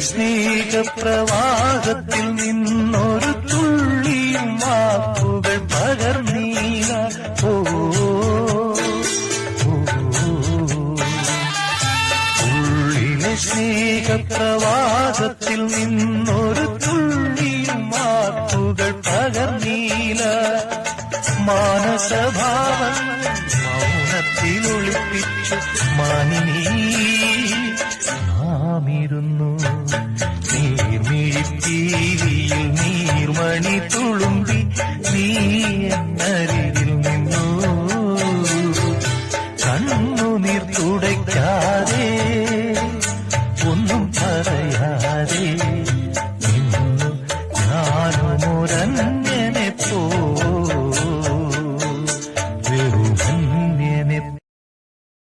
സ്നേഹപ്രവാഹത്തിൽ നിന്നൊരു തുള്ളിയും വാക്കുകൾ പകർന്നീല. ഓ ഉള്ളിലെ സ്നേഹപ്രവാഹത്തിൽ നിന്നൊരു തുള്ളിയും വാക്കുകൾ പകർന്നീല. മാനസഭാവങ്ങൾ മൗനത്തിൽ ഒളിപ്പിച്ചു മാനിനീ